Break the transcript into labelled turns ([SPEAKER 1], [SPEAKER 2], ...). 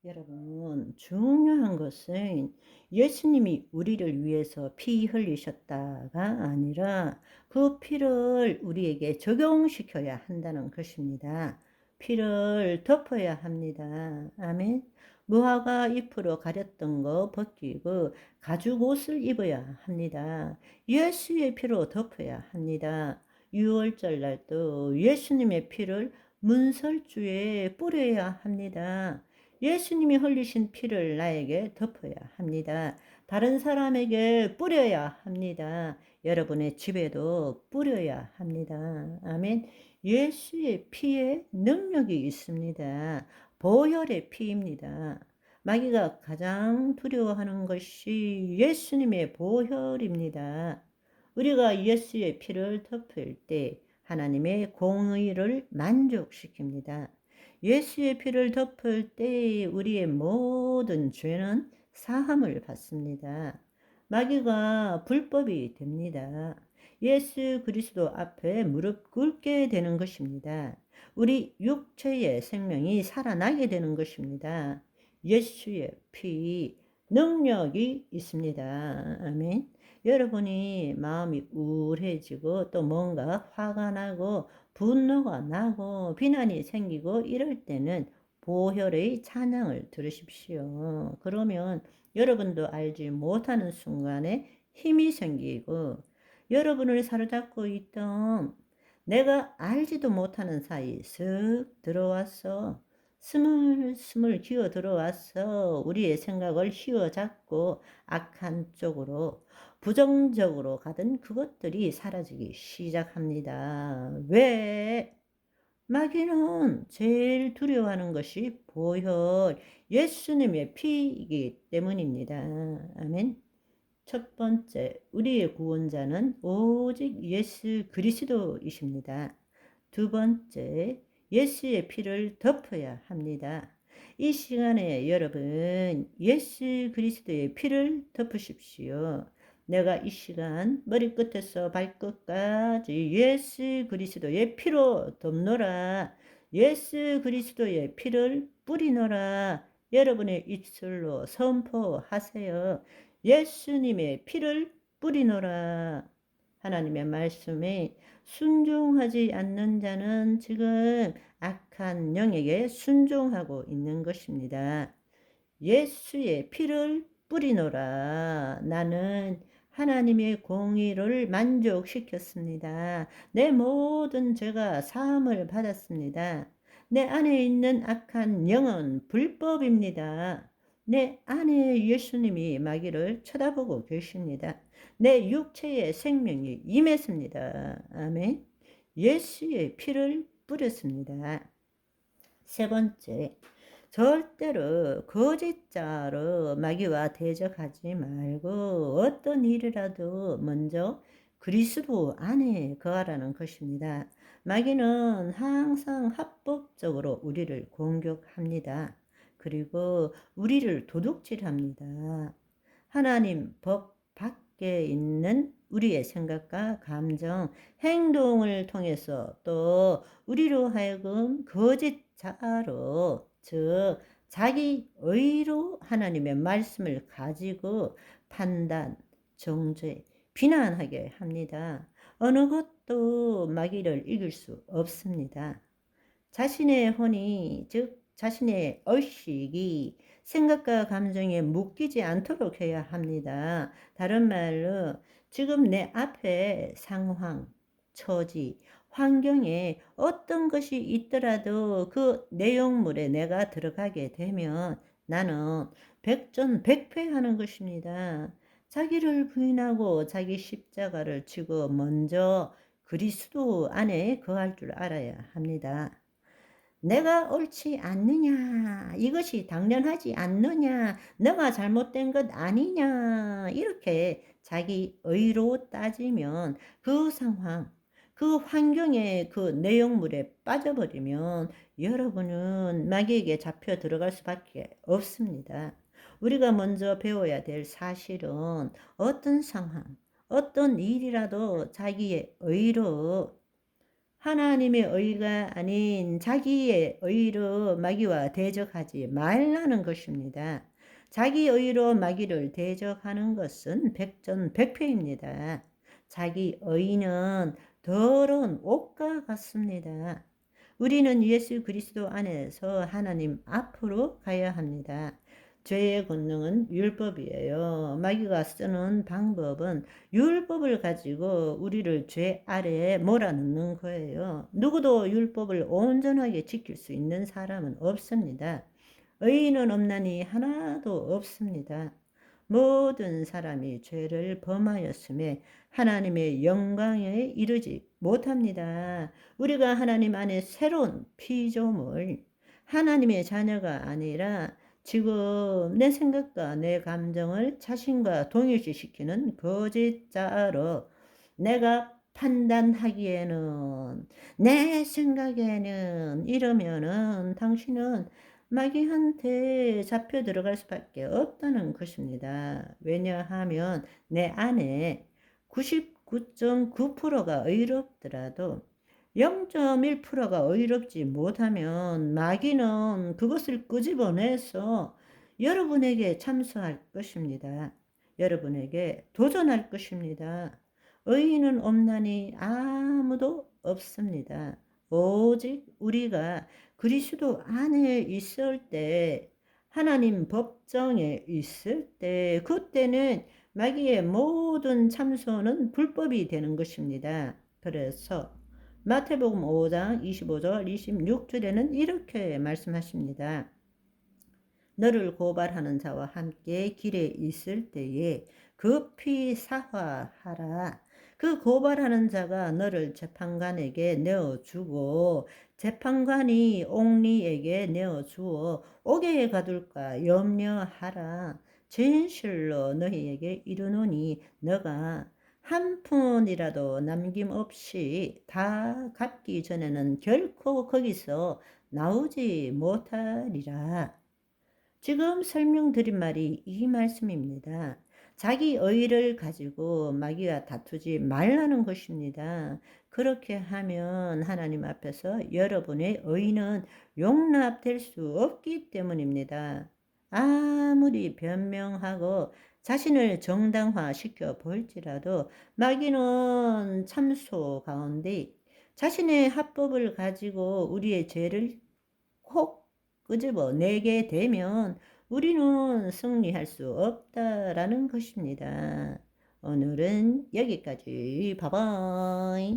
[SPEAKER 1] 여러분, 중요한 것은 예수님이 우리를 위해서 피 흘리셨다가 아니라 그 피를 우리에게 적용시켜야 한다는 것입니다. 피를 덮어야 합니다. 아멘. 무화과 잎으로 가렸던 거 벗기고 가죽 옷을 입어야 합니다. 예수의 피로 덮어야 합니다. 6월절 날도 예수님의 피를 문설주에 뿌려야 합니다. 예수님이 흘리신 피를 나에게 덮어야 합니다. 다른 사람에게 뿌려야 합니다. 여러분의 집에도 뿌려야 합니다. 아멘. 예수의 피에 능력이 있습니다. 보혈의 피입니다. 마귀가 가장 두려워하는 것이 예수님의 보혈입니다. 우리가 예수의 피를 덮을 때 하나님의 공의를 만족시킵니다. 예수의 피를 덮을 때 우리의 모든 죄는 사함을 받습니다. 마귀가 불법이 됩니다. 예수 그리스도 앞에 무릎 꿇게 되는 것입니다. 우리 육체의 생명이 살아나게 되는 것입니다. 예수의 피 능력이 있습니다. 아멘. 여러분이 마음이 우울해지고 또 뭔가 화가 나고 분노가 나고 비난이 생기고 이럴 때는 보혈의 찬양을 들으십시오. 그러면 여러분도 알지 못하는 순간에 힘이 생기고 여러분을 사로잡고 있던 내가 알지도 못하는 사이 슥 들어와서 스물스물 기어 들어와서 우리의 생각을 휘어잡고 악한 쪽으로 부정적으로 가던 그것들이 사라지기 시작합니다. 왜? 마귀는 제일 두려워하는 것이 보혈, 예수님의 피이기 때문입니다. 아멘. 첫 번째, 우리의 구원자는 오직 예수 그리스도이십니다. 두 번째, 예수의 피를 덮어야 합니다. 이 시간에 여러분, 예수 그리스도의 피를 덮으십시오. 내가 이 시간 머리끝에서 발끝까지 예수 그리스도의 피로 덮노라. 예수 그리스도의 피를 뿌리노라. 여러분의 입술로 선포하세요. 예수님의 피를 뿌리노라. 하나님의 말씀에 순종하지 않는 자는 지금 악한 영에게 순종하고 있는 것입니다. 예수의 피를 뿌리노라. 나는 하나님의 공의를 만족시켰습니다. 내 모든 죄가 사함을 받았습니다. 내 안에 있는 악한 영은 불법입니다. 내 안에 예수님이 마귀를 쳐다보고 계십니다. 내 육체의 생명이 임했습니다. 아멘. 예수의 피를 뿌렸습니다. 세 번째, 절대로 거짓자로 마귀와 대적하지 말고 어떤 일이라도 먼저 그리스도 안에 거하라는 것입니다. 마귀는 항상 합법적으로 우리를 공격합니다. 그리고 우리를 도둑질합니다. 하나님 법 밖에 있는 우리의 생각과 감정, 행동을 통해서 또 우리로 하여금 거짓자로, 즉 자기 의로 하나님의 말씀을 가지고 판단, 정죄, 비난하게 합니다. 어느 것도 마귀를 이길 수 없습니다. 자신의 혼이, 즉 자신의 의식이 생각과 감정에 묶이지 않도록 해야 합니다. 다른 말로 지금 내 앞에 상황, 처지, 환경에 어떤 것이 있더라도 그 내용물에 내가 들어가게 되면 나는 백전백패하는 것입니다. 자기를 부인하고 자기 십자가를 지고 먼저 그리스도 안에 거할 줄 알아야 합니다. 내가 옳지 않느냐, 이것이 당연하지 않느냐, 너가 잘못된 것 아니냐, 이렇게 자기 의로 따지면 그 상황, 그 환경의 그 내용물에 빠져버리면 여러분은 마귀에게 잡혀 들어갈 수밖에 없습니다. 우리가 먼저 배워야 될 사실은 어떤 상황, 어떤 일이라도 자기의 의로 하나님의 의가 아닌 자기의 의로 마귀와 대적하지 말라는 것입니다. 자기 의로 마귀를 대적하는 것은 백전백패입니다. 자기 의는 더러운 옷과 같습니다. 우리는 예수 그리스도 안에서 하나님 앞으로 가야 합니다. 죄의 권능은 율법이에요. 마귀가 쓰는 방법은 율법을 가지고 우리를 죄 아래에 몰아넣는 거예요. 누구도 율법을 온전하게 지킬 수 있는 사람은 없습니다. 의인은 없나니 하나도 없습니다. 모든 사람이 죄를 범하였음에 하나님의 영광에 이르지 못합니다. 우리가 하나님 안에 새로운 피조물, 하나님의 자녀가 아니라 지금 내 생각과 내 감정을 자신과 동일시시키는 거짓자로 내가 판단하기에는, 내 생각에는 이러면은 당신은 마귀한테 잡혀 들어갈 수밖에 없다는 것입니다. 왜냐하면 내 안에 99.9%가 의롭더라도 0.1%가 의롭지 못하면 마귀는 그것을 끄집어내서 여러분에게 참수할 것입니다. 여러분에게 도전할 것입니다. 의인은 없나니 아무도 없습니다. 오직 우리가 그리스도 안에 있을 때, 하나님 법정에 있을 때, 그때는 마귀의 모든 참소는 불법이 되는 것입니다. 그래서 마태복음 5장 25절 26절에는 이렇게 말씀하십니다. 너를 고발하는 자와 함께 길에 있을 때에 급히 사화하라. 그 고발하는 자가 너를 재판관에게 내어주고 재판관이 옥리에게 내어주어 옥에 가둘까 염려하라. 진실로 너희에게 이르노니 너가 한 푼이라도 남김없이 다 갚기 전에는 결코 거기서 나오지 못하리라. 지금 설명드린 말이 이 말씀입니다. 자기 의를 가지고 마귀와 다투지 말라는 것입니다. 그렇게 하면 하나님 앞에서 여러분의 의는 용납될 수 없기 때문입니다. 아무리 변명하고 자신을 정당화시켜 볼지라도 마귀는 참소 가운데 자신의 합법을 가지고 우리의 죄를 콕 끄집어내게 되면 우리는 승리할 수 없다라는 것입니다. 오늘은 여기까지. 바이바이.